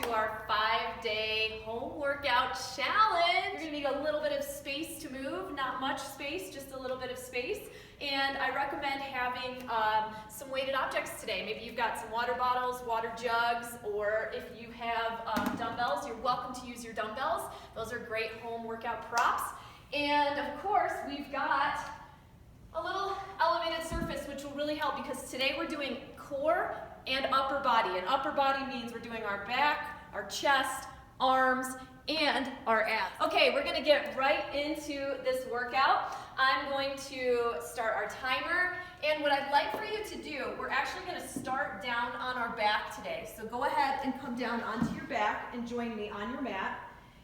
to our 5-day home workout challenge. You're gonna need a little bit of space to move, not much space, just a little bit of space. And I recommend having some weighted objects today. Maybe you've got some water bottles, water jugs, or if you have dumbbells, you're welcome to use your dumbbells. Those are great home workout props. And of course, we've got a little elevated surface, which will really help because today we're doing core and upper body. And upper body means we're doing our back, our chest, arms, and our abs. Okay, we're gonna get right into this workout. I'm going to start our timer, and what I'd like for you to do, we're actually gonna start down on our back today. So go ahead and come down onto your back and join me on your mat.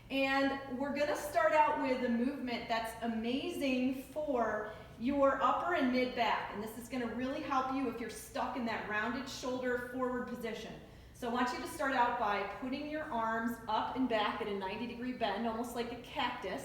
And we're gonna start out with a movement that's amazing for your upper and mid back, and this is going to really help you if you're stuck in that rounded shoulder forward position. So I want you to start out by putting your arms up and back at a 90-degree bend, almost like a cactus,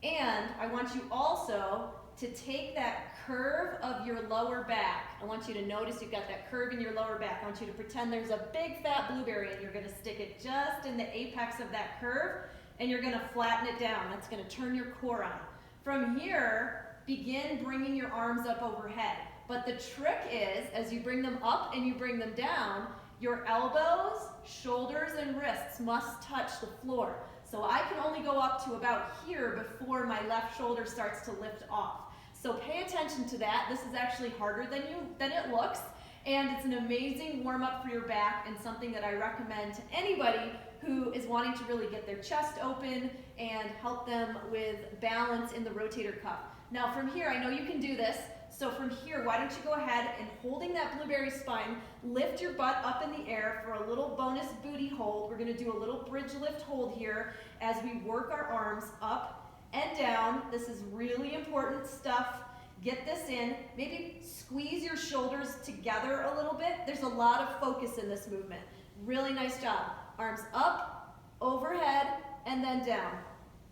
and I want you also to take that curve of your lower back. I want you to notice you've got that curve in your lower back. I want you to pretend there's a big fat blueberry and you're going to stick it just in the apex of that curve, and you're going to flatten it down. That's going to turn your core on. From here, begin bringing your arms up overhead. But the trick is, as you bring them up and you bring them down, your elbows, shoulders, and wrists must touch the floor. So I can only go up to about here before my left shoulder starts to lift off. So pay attention to that. This is actually harder than it looks, and it's an amazing warm-up for your back and something that I recommend to anybody who is wanting to really get their chest open and help them with balance in the rotator cuff. Now from here, I know you can do this, so from here, why don't you go ahead and holding that blueberry spine, lift your butt up in the air for a little bonus booty hold. We're gonna do a little bridge lift hold here as we work our arms up and down. This is really important stuff. Get this in. Maybe squeeze your shoulders together a little bit. There's a lot of focus in this movement. Really nice job. Arms up, overhead, and then down.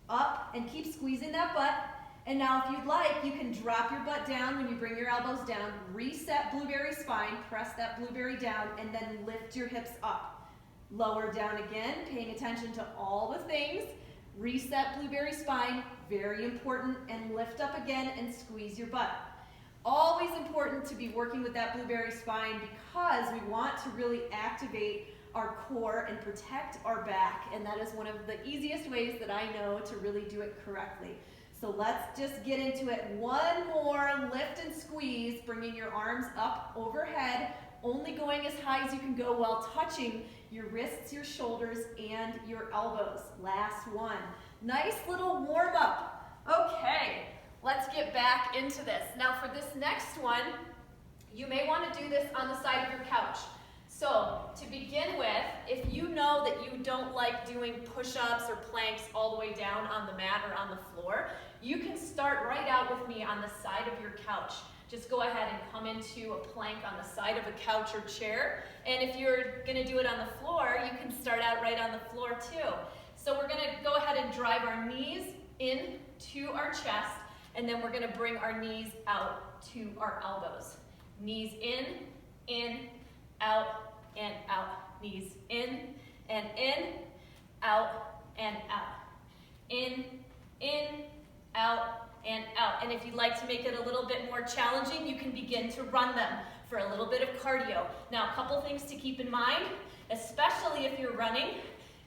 Up, and keep squeezing that butt. And now if you'd like, you can drop your butt down when you bring your elbows down, reset blueberry spine, press that blueberry down, and then lift your hips up. Lower down again, paying attention to all the things. Reset blueberry spine, very important, and lift up again and squeeze your butt. Always important to be working with that blueberry spine because we want to really activate our core and protect our back, and that is one of the easiest ways that I know to really do it correctly. So let's just get into it. One more lift and squeeze, bringing your arms up overhead, only going as high as you can go while touching your wrists, your shoulders, and your elbows. Last one. Nice little warm up. Okay, let's get back into this. Now for this next one, you may want to do this on the side of your couch. So to begin with, if you know that you don't like doing push-ups or planks all the way down on the mat or on the floor, you can start right out with me on the side of your couch. Just go ahead and come into a plank on the side of a couch or chair. And if you're gonna do it on the floor, you can start out right on the floor too. So we're gonna go ahead and drive our knees in to our chest, and then we're gonna bring our knees out to our elbows. Knees in, out, and out. Knees in, out, and out. In, out, and out. And if you'd like to make it a little bit more challenging, you can begin to run them for a little bit of cardio. Now, a couple things to keep in mind, especially if you're running,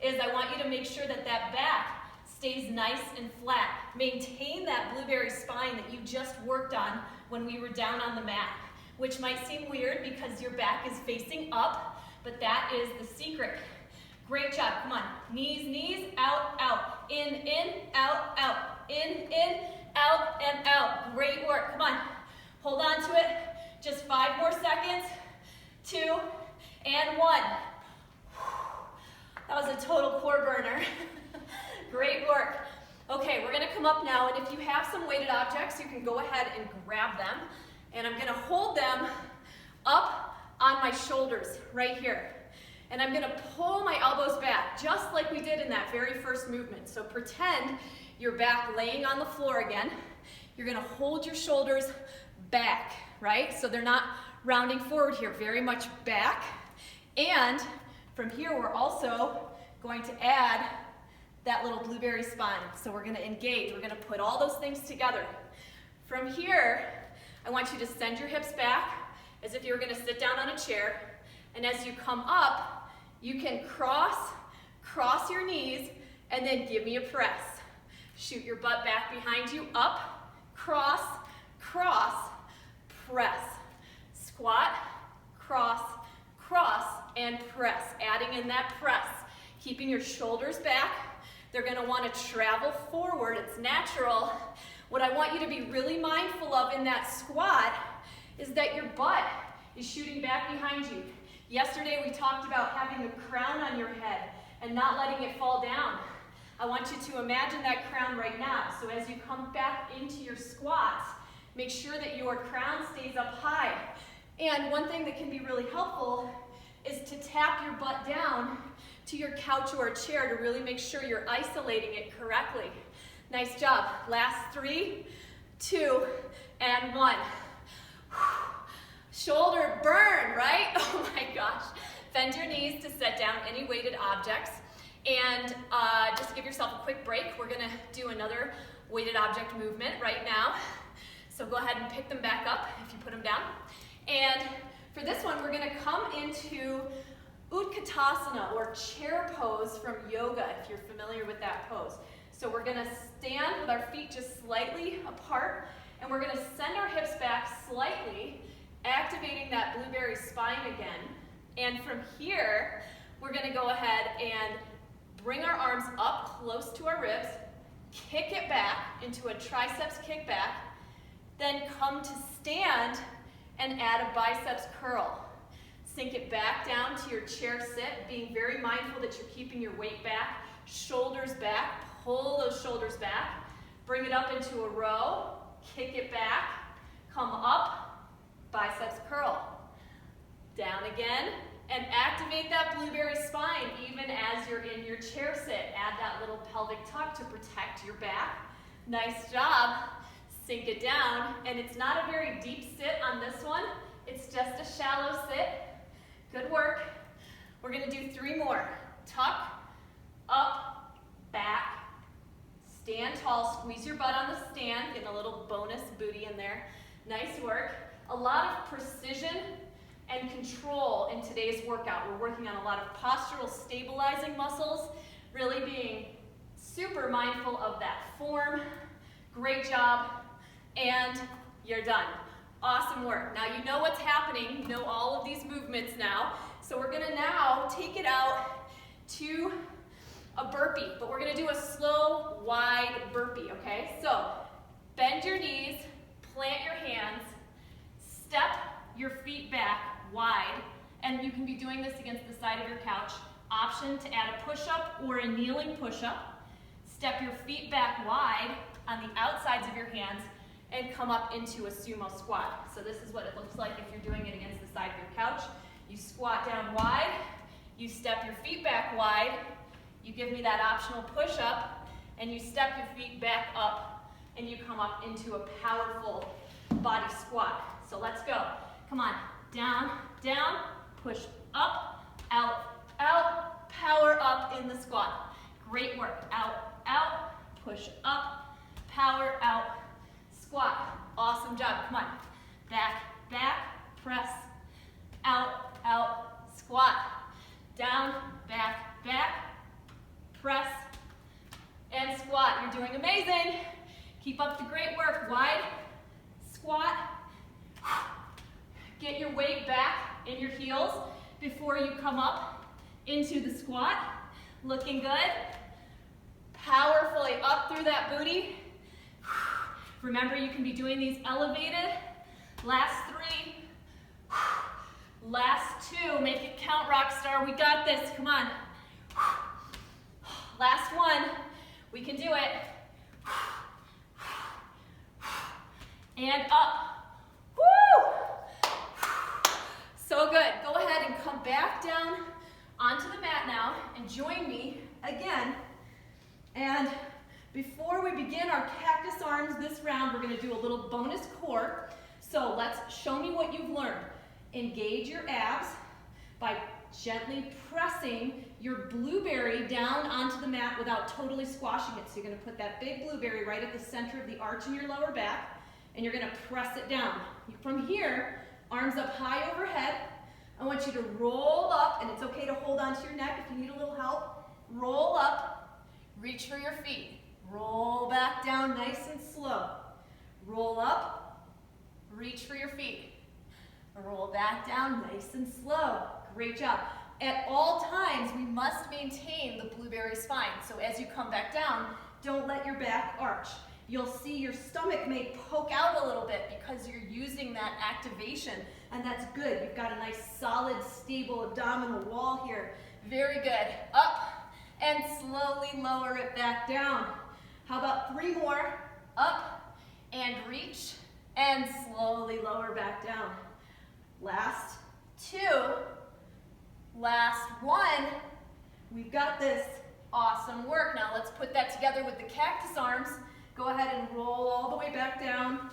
is I want you to make sure that that back stays nice and flat. Maintain that blueberry spine that you just worked on when we were down on the mat, which might seem weird because your back is facing up, but that is the secret. Great job, come on. Knees, out, out. In, out, out. In, out, and out. Great work, come on. Hold on to it. Just 5 more seconds. 2, and 1. That was a total core burner. Great work. Okay, we're gonna come up now, and if you have some weighted objects, you can go ahead and grab them. And I'm gonna hold them up on my shoulders right here. And I'm gonna pull my elbows back, just like we did in that very first movement. So pretend you're back laying on the floor again. You're gonna hold your shoulders back, right? So they're not rounding forward here, very much back. And From here, we're also going to add that little blueberry spine. So we're going to engage. We're going to put all those things together. From here, I want you to send your hips back as if you were going to sit down on a chair. And as you come up, you can cross your knees, and then give me a press. Shoot your butt back behind you, up, cross, cross, press. Squat, cross, cross, and press. Adding in that press. Keeping your shoulders back. They're going to want to travel forward. It's natural. What I want you to be really mindful of in that squat is that your butt is shooting back behind you. Yesterday we talked about having a crown on your head and not letting it fall down. I want you to imagine that crown right now. So as you come back into your squats, make sure that your crown stays up high. And one thing that can be really helpful is to tap your butt down to your couch or a chair to really make sure you're isolating it correctly. Nice job. Last 3, 2, and 1. Shoulder burn, right? Oh my gosh. Bend your knees to set down any weighted objects. And just give yourself a quick break. We're going to do another weighted object movement right now. So go ahead and pick them back up if you put them down. And for this one, we're going to come into Utkatasana, or chair pose from yoga, if you're familiar with that pose. So we're going to stand with our feet just slightly apart, and we're going to send our hips back slightly, activating that blueberry spine again. And from here, we're going to go ahead and bring our arms up close to our ribs, kick it back into a triceps kickback, then come to stand and add a biceps curl. Sink it back down to your chair sit, being very mindful that you're keeping your weight back, shoulders back, pull those shoulders back, bring it up into a row, kick it back, come up, biceps curl. Down again, and activate that blueberry spine even as you're in your chair sit. Add that little pelvic tuck to protect your back. Nice job. Sink it down, and it's not a very deep sit on this one. It's just a shallow sit. Good work. We're going to do 3 more. Tuck, up, back, stand tall, squeeze your butt on the stand, getting a little bonus booty in there. Nice work. A lot of precision and control in today's workout. We're working on a lot of postural stabilizing muscles, really being super mindful of that form. Great job, and you're done. Awesome work. Now you know what's happening. You know all of these movements now. So we're gonna now take it out to a burpee, but we're gonna do a slow, wide burpee, okay? So bend your knees, plant your hands, step your feet back wide, and you can be doing this against the side of your couch. Option to add a push-up or a kneeling push-up. Step your feet back wide on the outsides of your hands and come up into a sumo squat. So this is what it looks like if you're doing it against the side of your couch. You squat down wide, you step your feet back wide, you give me that optional push-up, and you step your feet back up, and you come up into a powerful body squat. So let's go. Come on. Down, down, push up, out, out, power up in the squat. Great work. Out, out, push up, power out, squat. Awesome job. Come on. Back, back, press, out, out, squat. Down, back, back, press, and squat. You're doing amazing. Keep up the great work. Wide, squat. Get your weight back in your heels before you come up into the squat. Looking good. Powerfully up through that booty. Remember, you can be doing these elevated. Last 3. Last 2. Make it count, rock star. We got this. Come on. Last 1. We can do it. And up. Woo! So good. Go ahead and come back down onto the mat now and join me again. And before we begin our cactus arms this round, we're going to do a little bonus core. So let's show me what you've learned. Engage your abs by gently pressing your blueberry down onto the mat without totally squashing it. So you're gonna put that big blueberry right at the center of the arch in your lower back, and you're gonna press it down. From here, arms up high overhead. I want you to roll up, and it's okay to hold onto your neck if you need a little help. Roll up, reach for your feet. Roll back down nice and slow. Roll up, reach for your feet. Roll back down nice and slow. Great job. At all times, we must maintain the blueberry spine. So as you come back down, don't let your back arch. You'll see your stomach may poke out a little bit because you're using that activation, and that's good. You've got a nice, solid, stable abdominal wall here. Very good. Up, and slowly lower it back down. How about 3 more? Up, and reach, and slowly lower back down. Last 2. Last 1. We've got this. Awesome work. Now let's put that together with the cactus arms. Go ahead and roll all the way back down.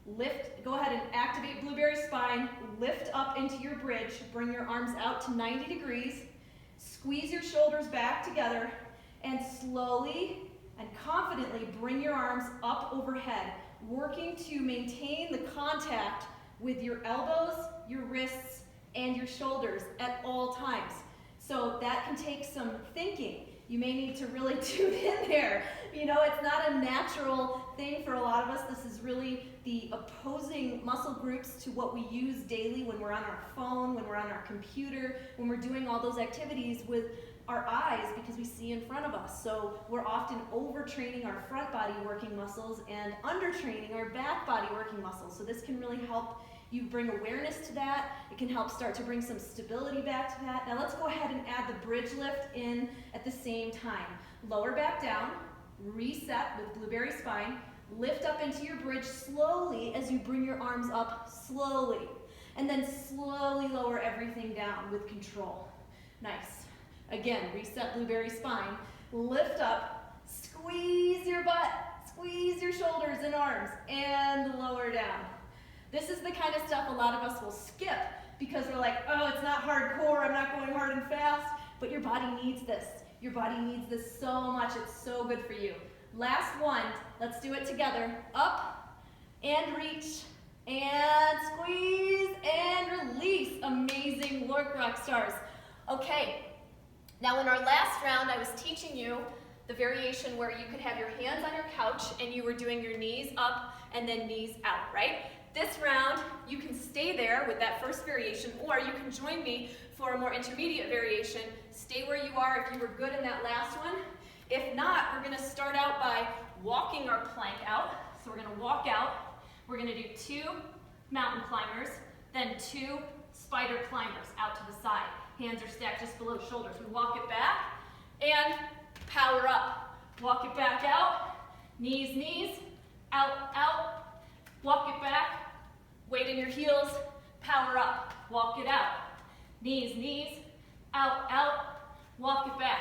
Lift, go ahead and activate blueberry spine. Lift up into your bridge. Bring your arms out to 90 degrees. Squeeze your shoulders back together, and slowly and confidently bring your arms up overhead, working to maintain the contact with your elbows, your wrists, and your shoulders at all times. So that can take some thinking. You may need to really tune in there. You know, it's not a natural thing for a lot of us. This is really the opposing muscle groups to what we use daily when we're on our phone, when we're on our computer, when we're doing all those activities with our eyes because we see in front of us. So we're often overtraining our front body working muscles and undertraining our back body working muscles. So this can really help you bring awareness to that. It can help start to bring some stability back to that. Now let's go ahead and add the bridge lift in at the same time. Lower back down, reset with blueberry spine, lift up into your bridge slowly as you bring your arms up slowly, and then slowly lower everything down with control. Nice. Again, reset blueberry spine, lift up, squeeze your butt, squeeze your shoulders and arms, and lower down. This is the kind of stuff a lot of us will skip because we're like, oh, it's not hardcore, I'm not going hard and fast, but your body needs this. Your body needs this so much, it's so good for you. Last one, let's do it together. Up and reach and squeeze and release. Amazing work, rock stars. Okay, now in our last round, I was teaching you the variation where you could have your hands on your couch and you were doing your knees up and then knees out, right? This round, you can stay there with that first variation, or you can join me for a more intermediate variation. Stay where you are if you were good in that last one. If not, we're gonna start out by walking our plank out. So we're gonna walk out. We're gonna do 2 mountain climbers, then 2 spider climbers out to the side. Hands are stacked just below shoulders. We walk it back and power up. Walk it back out, knees, knees, out, out. Walk it back. Weight in your heels, power up, walk it out. Knees, knees, out, out, walk it back,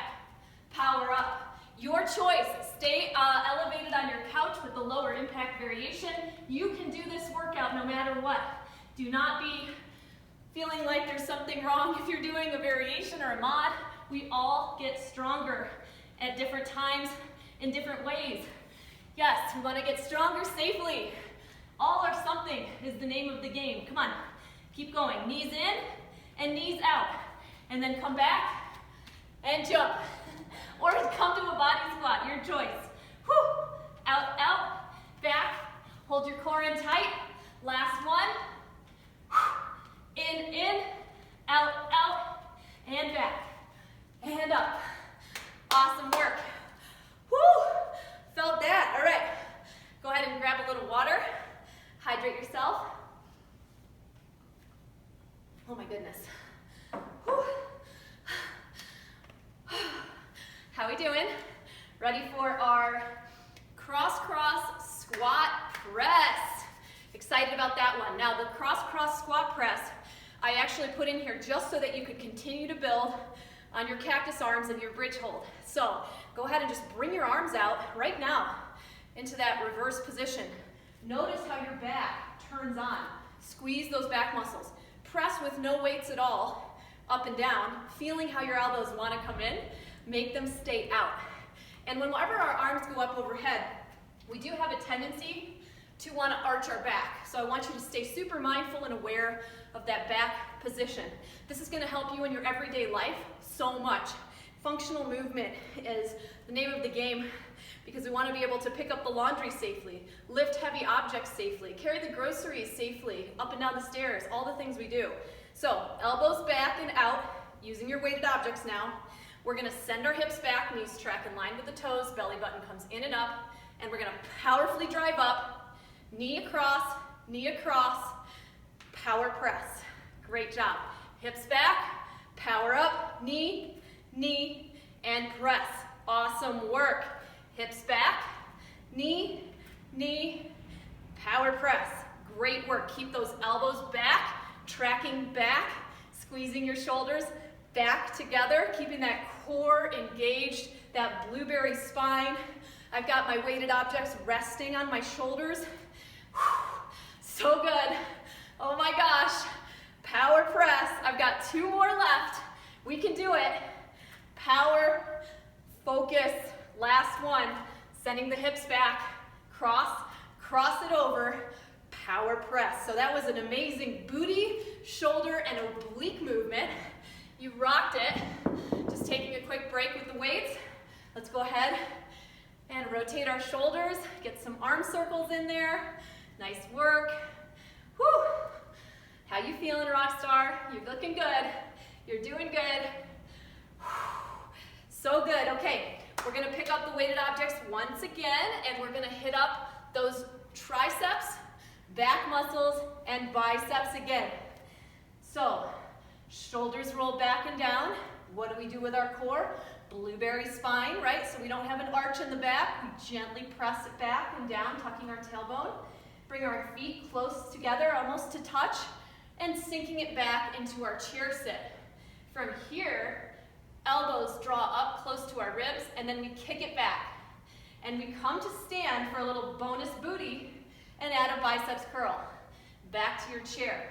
power up. Your choice, stay elevated on your couch with the lower impact variation. You can do this workout no matter what. Do not be feeling like there's something wrong if you're doing a variation or a mod. We all get stronger at different times in different ways. Yes, we want to get stronger safely. All or something is the name of the game. Come on, keep going. Knees in and knees out. And then come back and jump. Or come to a body squat, your choice. Whew. Out, out, back. Hold your core in tight. Last one. In, out, out, and back. And up. Awesome work. Whew. Felt that. All right. Go ahead and grab a little water. Hydrate yourself. Oh my goodness. Whew. How we doing? Ready for our cross-cross squat press. Excited about that one. Now the cross-cross squat press, I actually put in here just so that you could continue to build on your cactus arms and your bridge hold. So go ahead and just bring your arms out right now into that reverse position. Notice how your back turns on. Squeeze those back muscles. Press with no weights at all. up and down, feeling how your elbows want to come in, make them stay out. And whenever our arms go up overhead, we do have a tendency to want to arch our back. So I want you to stay super mindful and aware of that back position. This is going to help you in your everyday life so much. Functional movement is the name of the game because we want to be able to pick up the laundry safely, lift heavy objects safely, carry the groceries safely, up and down the stairs, all the things we do. So elbows back and out, using your weighted objects now. We're going to send our hips back, knees track in line with the toes, belly button comes in and up, and we're going to powerfully drive up, knee across, power press. Great job. Hips back, power up, knee, and press. Awesome work. Hips back, knee, power press. Great work. Keep those elbows back, tracking back, squeezing your shoulders back together, keeping that core engaged, that blueberry spine. I've got my weighted objects resting on my shoulders. Whew, so good. Oh my gosh. Power press. I've got 2 more left. We can do it. Power, focus. Last one. Sending the hips back. Cross it over. Power press. So that was an amazing booty, shoulder, and oblique movement. You rocked it. Just taking a quick break with the weights. Let's go ahead and rotate our shoulders. Get some arm circles in there. Nice work. Whew. How you feeling, rock star? You're looking good. You're doing good. So good. Okay, we're going to pick up the weighted objects once again, and we're going to hit up those triceps, back muscles, and biceps again. So, shoulders roll back and down. What do we do with our core? Blueberry spine, right? So we don't have an arch in the back. We gently press it back and down, tucking our tailbone. Bring our feet close together, almost to touch, and sinking it back into our chair sit. From here, elbows draw up close to our ribs, and then we kick it back. And we come to stand for a little bonus booty and add a biceps curl. Back to your chair.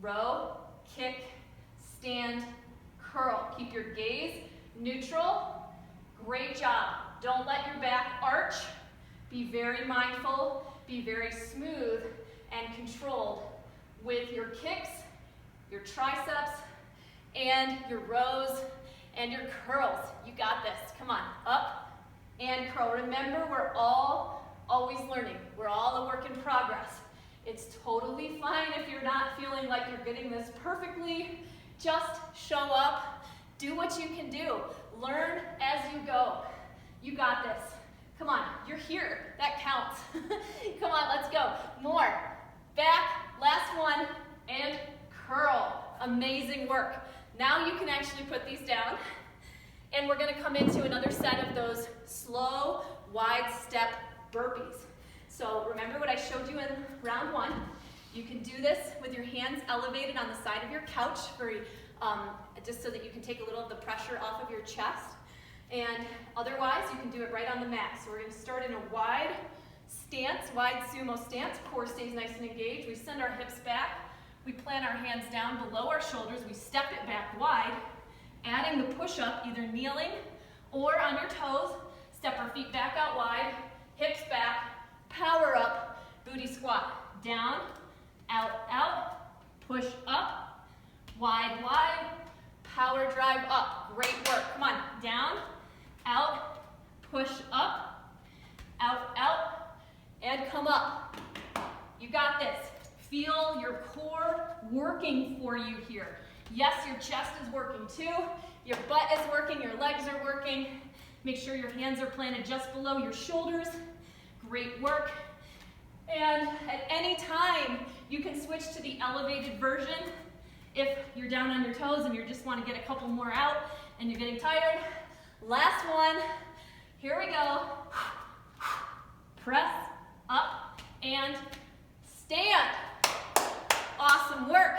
Row, kick, stand, curl. Keep your gaze neutral. Great job. Don't let your back arch. Be very mindful, be very smooth and controlled with your kicks, your triceps, and your rows and your curls. You got this. Come on, up and curl. Remember, we're all always learning. We're all a work in progress. It's totally fine if you're not feeling like you're getting this perfectly. Just show up, do what you can do. Learn as you go. You got this. Come on, you're here. That counts. Come on, let's go. More. Back, last one, and curl. Amazing work. Now you can actually put these down, and we're going to come into another set of those slow, wide step burpees. So remember what I showed you in round 1. You can do this with your hands elevated on the side of your couch, just so that you can take a little of the pressure off of your chest. And otherwise, you can do it right on the mat. So we're going to start in a wide stance, wide sumo stance. Core stays nice and engaged. We send our hips back. We plant our hands down below our shoulders. We step it back wide, adding the push-up, either kneeling or on your toes. Step our feet back out wide, hips back, power up, booty squat. Down, out, push up, wide, power drive up. Great work. Come on, down, out, push up, out, and come up. You got this. Feel your core working for you here. Yes, your chest is working too. Your butt is working, your legs are working. Make sure your hands are planted just below your shoulders. Great work. And at any time, you can switch to the elevated version if you're down on your toes and you just want to get a couple more out and you're getting tired. Last one. Here we go. Press up and stand. Awesome work.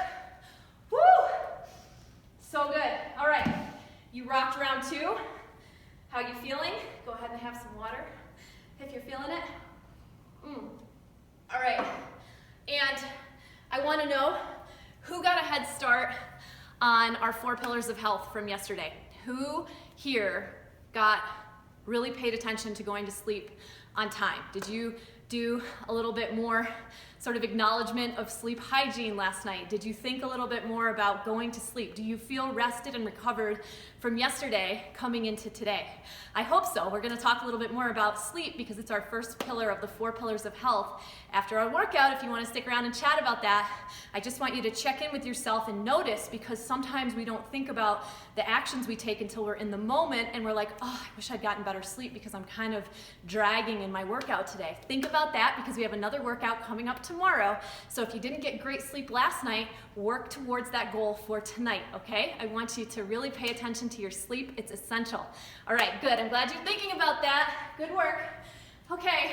Woo! So good. All right. You rocked round 2. How you feeling? Go ahead and have some water if you're feeling it. All right. And I want to know who got a head start on our 4 pillars of health from yesterday? Who here really paid attention to going to sleep on time? Did you do a little bit more sort of acknowledgement of sleep hygiene last night? Did you think a little bit more about going to sleep? Do you feel rested and recovered from yesterday coming into today? I hope so. We're going to talk a little bit more about sleep because it's our first pillar of the 4 pillars of health. After our workout, if you want to stick around and chat about that, I just want you to check in with yourself and notice, because sometimes we don't think about the actions we take until we're in the moment and we're like, oh, I wish I'd gotten better sleep because I'm kind of dragging in my workout today. Think about that because we have another workout coming up tomorrow. So if you didn't get great sleep last night, work towards that goal for tonight, okay? I want you to really pay attention to your sleep. It's essential. All right, good. I'm glad you're thinking about that. Good work. Okay,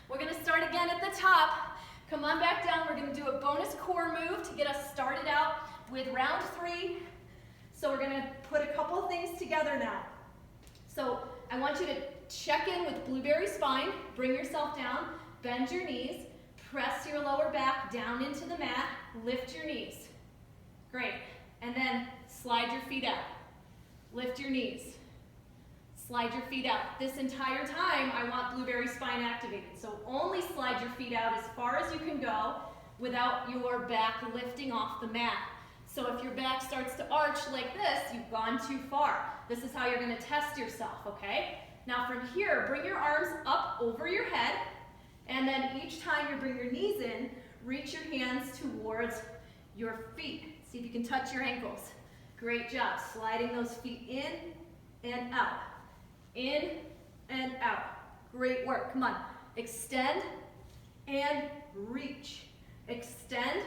we're gonna start again at the top. Come on back down. We're gonna do a bonus core move to get us started out with round 3. So we're gonna put a couple things together now. So I want you to check in with blueberry spine, bring yourself down, bend your knees, press your lower back down into the mat, lift your knees. Great. And then slide your feet out. Lift your knees. Slide your feet out. This entire time, I want blueberry spine activated. So only slide your feet out as far as you can go without your back lifting off the mat. So if your back starts to arch like this, you've gone too far. This is how you're going to test yourself, okay? Now from here, bring your arms up over your head, and then each time you bring your knees in, reach your hands towards your feet. See if you can touch your ankles. Great job. Sliding those feet in and out. In and out. Great work. Come on. Extend and reach. Extend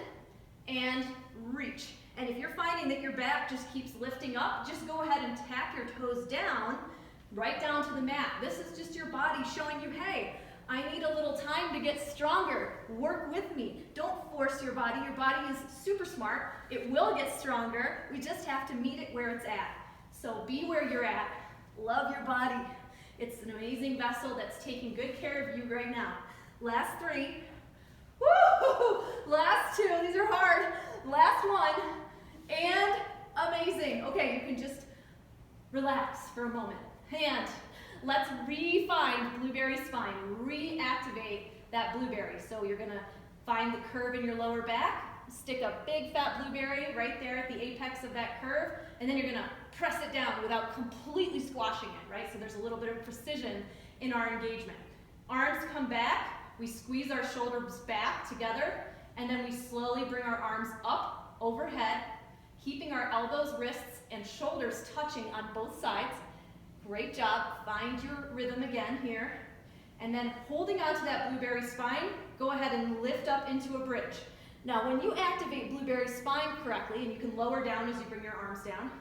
and reach. And if you're finding that your back just keeps lifting up, just go ahead and tap your toes down, right down to the mat. This is just your body showing you, hey, I need a little time to get stronger. Work with me. Don't force your body. Your body is super smart. It will get stronger. We just have to meet it where it's at. So be where you're at. Love your body. It's an amazing vessel that's taking good care of you right now. Last 3. Woo! Last 2. These are hard. Last 1. And amazing. Okay, you can just relax for a moment. And let's refine blueberry spine. Reactivate that blueberry. So you're going to find the curve in your lower back. Stick a big fat blueberry right there at the apex of that curve. And then you're going to press it down without completely squashing it, right? So there's a little bit of precision in our engagement. Arms come back. We squeeze our shoulders back together. And then we slowly bring our arms up overhead, keeping our elbows, wrists, and shoulders touching on both sides. Great job. Find your rhythm again here. And then holding on to that blueberry spine, go ahead and lift up into a bridge. Now, when you activate blueberry spine correctly, and you can lower down as you bring your arms down,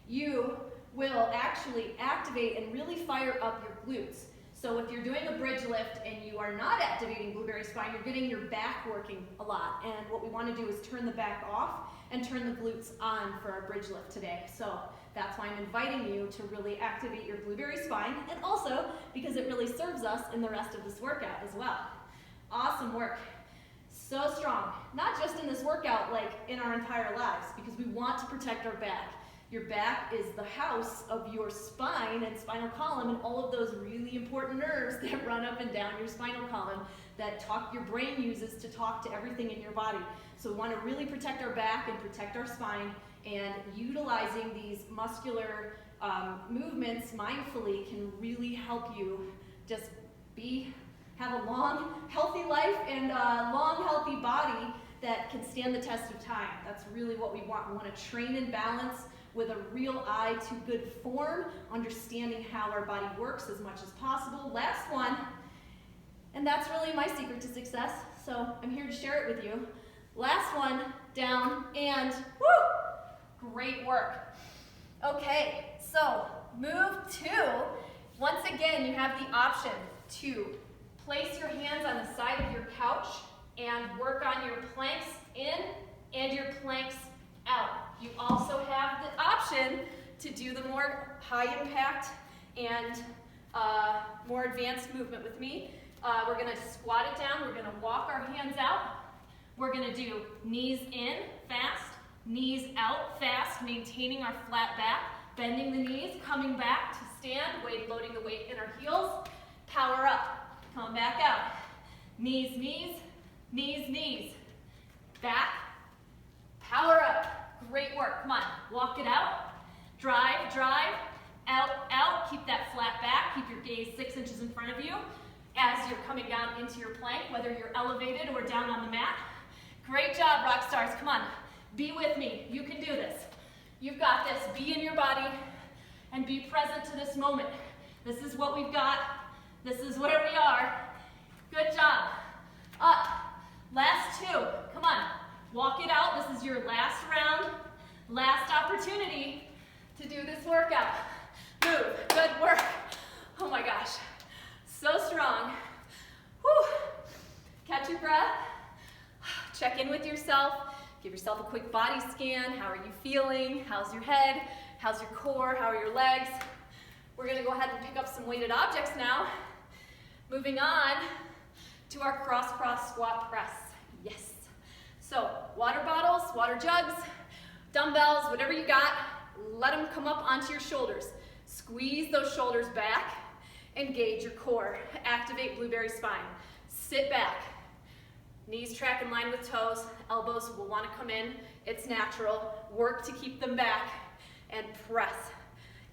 you will actually activate and really fire up your glutes. So if you're doing a bridge lift and you are not activating blueberry spine, you're getting your back working a lot. And what we want to do is turn the back off and turn the glutes on for our bridge lift today. So that's why I'm inviting you to really activate your blueberry spine, and also because it really serves us in the rest of this workout as well. Awesome work. So strong. Not just in this workout, like in our entire lives, because we want to protect our back. Your back is the house of your spine and spinal column and all of those really important nerves that run up and down your spinal column that your brain uses to talk to everything in your body. So we want to really protect our back and protect our spine, and utilizing these muscular movements mindfully can really help you just have a long, healthy life and a long, healthy body that can stand the test of time. That's really what we want. We want to train in balance with a real eye to good form, understanding how our body works as much as possible. Last one, and that's really my secret to success, so I'm here to share it with you. Last one, down, and woo! Great work. Okay, so move 2. Once again, you have the option to place your hands on the side of your couch and work on your planks in and your planks out. You also have the option to do the more high impact and more advanced movement with me. We're going to squat it down. We're going to walk our hands out. We're going to do knees in fast, Knees out fast, maintaining our flat back, bending the knees, coming back to stand, loading the weight in our heels. Power up, come back out. Knees, knees, knees, knees. Back, power up. Great work, come on, walk it out. Drive, drive, out, out. Keep that flat back, keep your gaze 6 inches in front of you as you're coming down into your plank, whether you're elevated or down on the mat. Great job, rock stars, come on. Be with me, you can do this. You've got this, be in your body and be present to this moment. This is what we've got, this is where we are. Good job. Up, last 2, come on. Walk it out, this is your last round, last opportunity to do this workout. Move, good work. Oh my gosh, so strong. Whew. Catch your breath, check in with yourself. Give yourself a quick body scan. How are you feeling? How's your head? How's your core? How are your legs? We're gonna go ahead and pick up some weighted objects now. Moving on to our cross squat press. Yes. So water bottles, water jugs, dumbbells, whatever you got, let them come up onto your shoulders. Squeeze those shoulders back, engage your core, activate blueberry spine. Sit back. Knees track in line with toes, elbows will want to come in, it's natural. Work to keep them back and press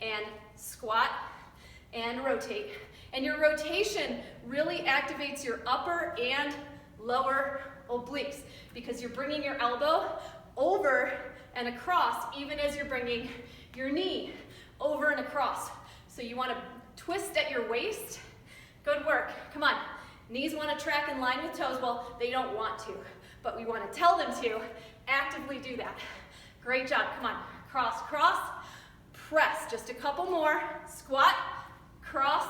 and squat and rotate. And your rotation really activates your upper and lower obliques because you're bringing your elbow over and across even as you're bringing your knee over and across. So you want to twist at your waist. Good work, come on. Knees want to track in line with toes. Well, they don't want to, but we want to tell them to. Actively do that. Great job. Come on. Cross, cross, press. Just a couple more. Squat, cross,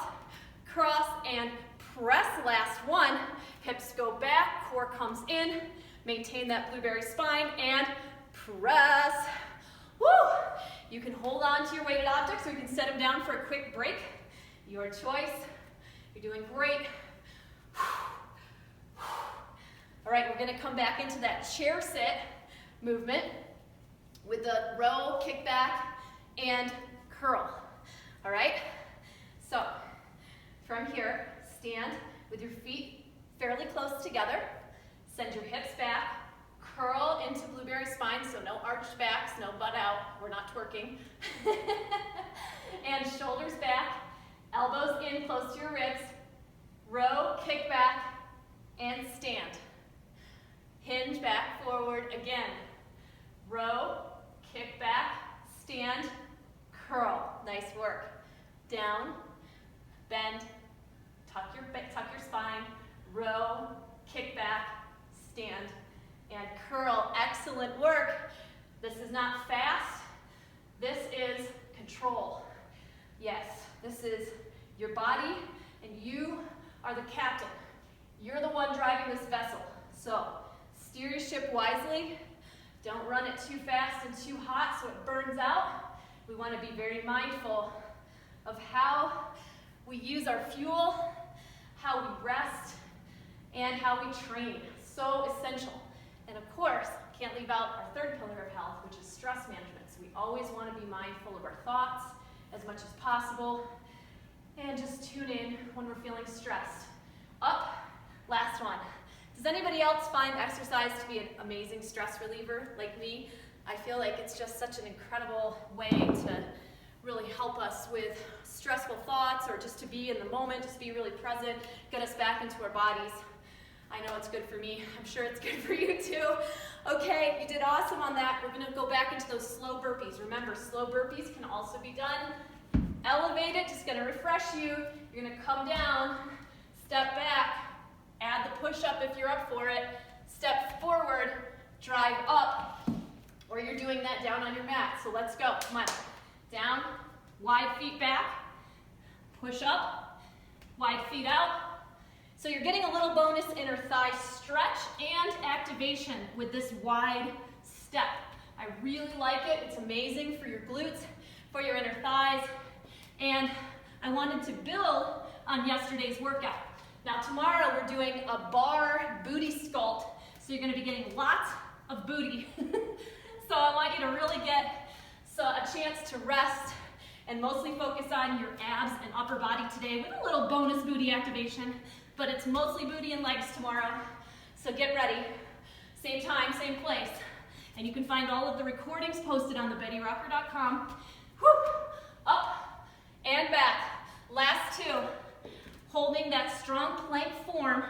cross, and press. Last one. Hips go back, core comes in. Maintain that blueberry spine and press. Woo! You can hold on to your weighted objects or you can set them down for a quick break. Your choice. You're doing great. All right, we're going to come back into that chair sit movement with the row, kick back, and curl. All right, so from here, stand with your feet fairly close together. Send your hips back, curl into blueberry spine, so no arched backs, no butt out, we're not twerking. And shoulders back, elbows in close to your ribs. Row, kick back, and stand. Hinge back, forward again. Row, kick back, stand, curl. Nice work. Down, bend, tuck your spine, row, kick back, stand, and curl. Excellent work. This is not fast. This is control. Yes, this is your body, and you are the captain. You're the one driving this vessel. So steer your ship wisely. Don't run it too fast and too hot so it burns out. We want to be very mindful of how we use our fuel, how we rest, and how we train. So essential. And of course, can't leave out our third pillar of health, which is stress management. So we always want to be mindful of our thoughts as much as possible. And just tune in when we're feeling stressed. Up, last one. Does anybody else find exercise to be an amazing stress reliever like me? I feel like it's just such an incredible way to really help us with stressful thoughts or just to be in the moment, just be really present, get us back into our bodies. I know it's good for me. I'm sure it's good for you too. Okay, you did awesome on that. We're gonna go back into those slow burpees. Remember, slow burpees can also be done. Elevate it, just gonna refresh you. You're gonna come down, step back, add the push-up if you're up for it, step forward, drive up, or you're doing that down on your mat. So let's go, come on. Down, wide feet back, push up, wide feet out. So you're getting a little bonus inner thigh stretch and activation with this wide step. I really like it. It's amazing for your glutes, for your inner thighs. And I wanted to build on yesterday's workout. Now tomorrow we're doing a bar booty sculpt. So you're gonna be getting lots of booty. So I want you to really get a chance to rest and mostly focus on your abs and upper body today with a little bonus booty activation, but it's mostly booty and legs tomorrow. So get ready. Same time, same place. And you can find all of the recordings posted on thebettyrocker.com. Up and back. Last two. Holding that strong plank form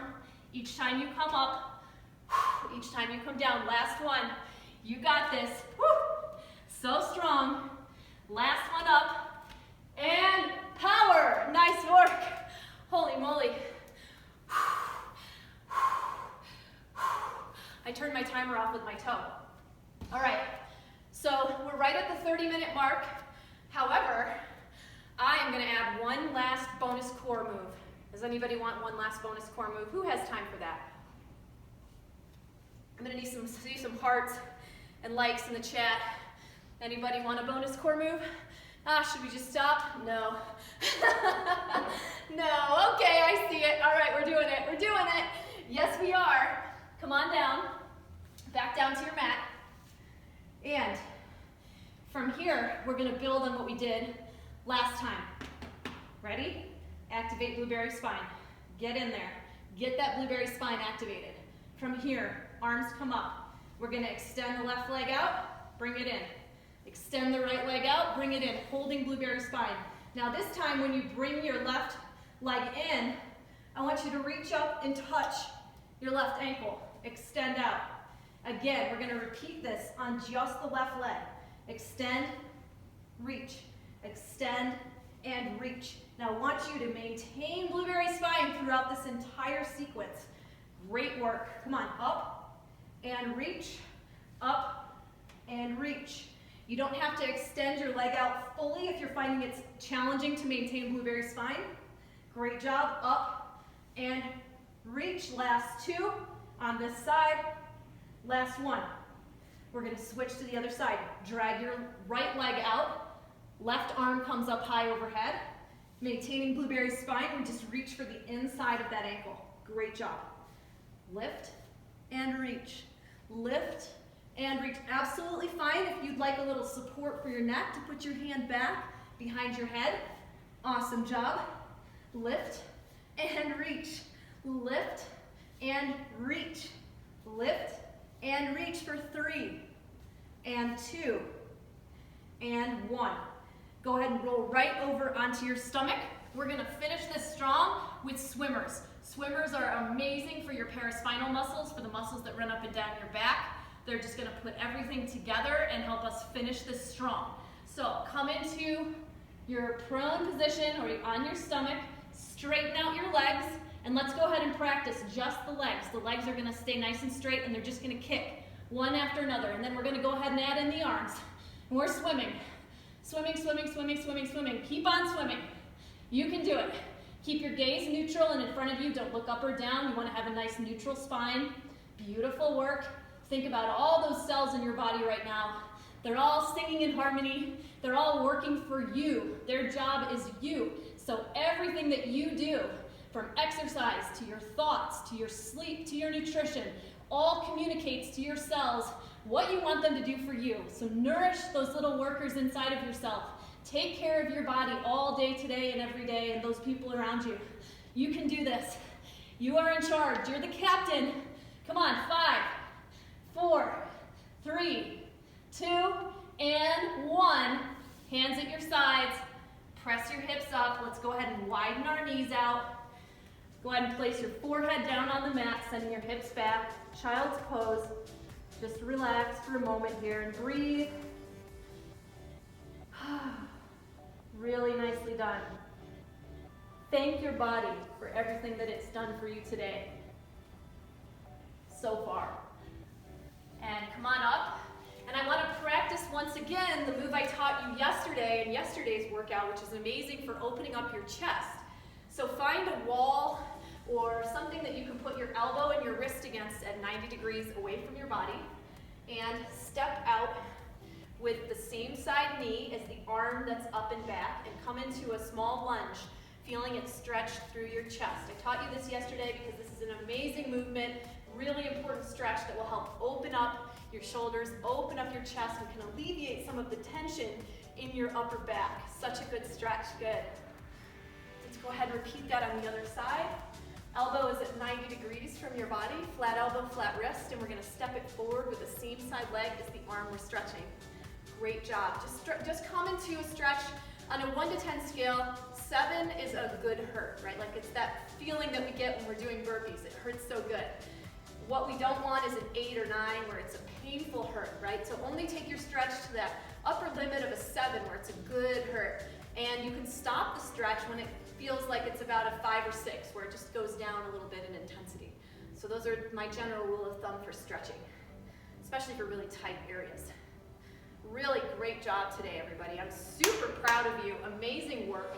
each time you come up, each time you come down. Last one. You got this. So strong. Last one up. And power. Nice work. Holy moly. I turned my timer off with my toe. All right, so we're right at the 30-minute mark. However, I am gonna add one last bonus core move. Does anybody want one last bonus core move? Who has time for that? I'm gonna see some hearts and likes in the chat. Anybody want a bonus core move? Should we just stop? No. No, okay, I see it. All right, we're doing it, we're doing it. Yes, we are. Come on down, back down to your mat. And from here, we're gonna build on what we did last time. Ready? Activate blueberry spine. Get in there. Get that blueberry spine activated. From here, arms come up. We're gonna extend the left leg out, bring it in. Extend the right leg out, bring it in, holding blueberry spine. Now this time when you bring your left leg in, I want you to reach up and touch your left ankle. Extend out. Again, we're gonna repeat this on just the left leg. Extend, reach, extend, and reach. Now I want you to maintain blueberry spine throughout this entire sequence. Great work. Come on, up and reach, up and reach. You don't have to extend your leg out fully if you're finding it's challenging to maintain blueberry spine. Great job, up and reach. Last two on this side. Last one. We're gonna switch to the other side. Drag your right leg out. Left arm comes up high overhead. Maintaining blueberry spine, we just reach for the inside of that ankle. Great job. Lift and reach. Lift and reach. Absolutely fine if you'd like a little support for your neck to put your hand back behind your head. Awesome job. Lift and reach. Lift and reach. Lift and reach for 3 and 2 and 1. Go ahead and roll right over onto your stomach. We're gonna finish this strong with swimmers. Swimmers are amazing for your paraspinal muscles, for the muscles that run up and down your back. They're just gonna put everything together and help us finish this strong. So come into your prone position or on your stomach, straighten out your legs, and let's go ahead and practice just the legs. The legs are gonna stay nice and straight and they're just gonna kick one after another. And then we're gonna go ahead and add in the arms. And we're swimming. Swimming, swimming, swimming, swimming, swimming. Keep on swimming. You can do it. Keep your gaze neutral and in front of you. Don't look up or down. You wanna have a nice neutral spine. Beautiful work. Think about all those cells in your body right now. They're all singing in harmony. They're all working for you. Their job is you. So everything that you do, from exercise to your thoughts, to your sleep, to your nutrition, all communicates to your cells what you want them to do for you. So nourish those little workers inside of yourself. Take care of your body all day today and every day and those people around you. You can do this. You are in charge. You're the captain. Come on, 5, 4, 3, 2, and 1. Hands at your sides. Press your hips up. Let's go ahead and widen our knees out. Go ahead and place your forehead down on the mat, sending your hips back. Child's pose. Just relax for a moment here and breathe. Really nicely done. Thank your body for everything that it's done for you today. So far. And come on up. And I want to practice once again the move I taught you yesterday in yesterday's workout, which is amazing for opening up your chest. So find a wall or something that you can put your elbow and your wrist against at 90 degrees away from your body, and step out with the same side knee as the arm that's up and back, and come into a small lunge, feeling it stretch through your chest. I taught you this yesterday because this is an amazing movement, really important stretch that will help open up your shoulders, open up your chest, and can alleviate some of the tension in your upper back. Such a good stretch, good. Let's go ahead and repeat that on the other side. Elbow is at 90 degrees from your body, flat elbow, flat wrist, and we're gonna step it forward with the same side leg as the arm we're stretching. Great job. Just come into a stretch on a 1 to 10 scale. 7 is a good hurt, right? Like it's that feeling that we get when we're doing burpees. It hurts so good. What we don't want is an 8 or 9 where it's a painful hurt, right? So only take your stretch to that upper limit of a 7 where it's a good hurt. And you can stop the stretch when it feels like it's about a 5 or 6 where it just goes down a little bit in intensity. So those are my general rule of thumb for stretching, especially for really tight areas. Really great job today, everybody. I'm super proud of you. Amazing work.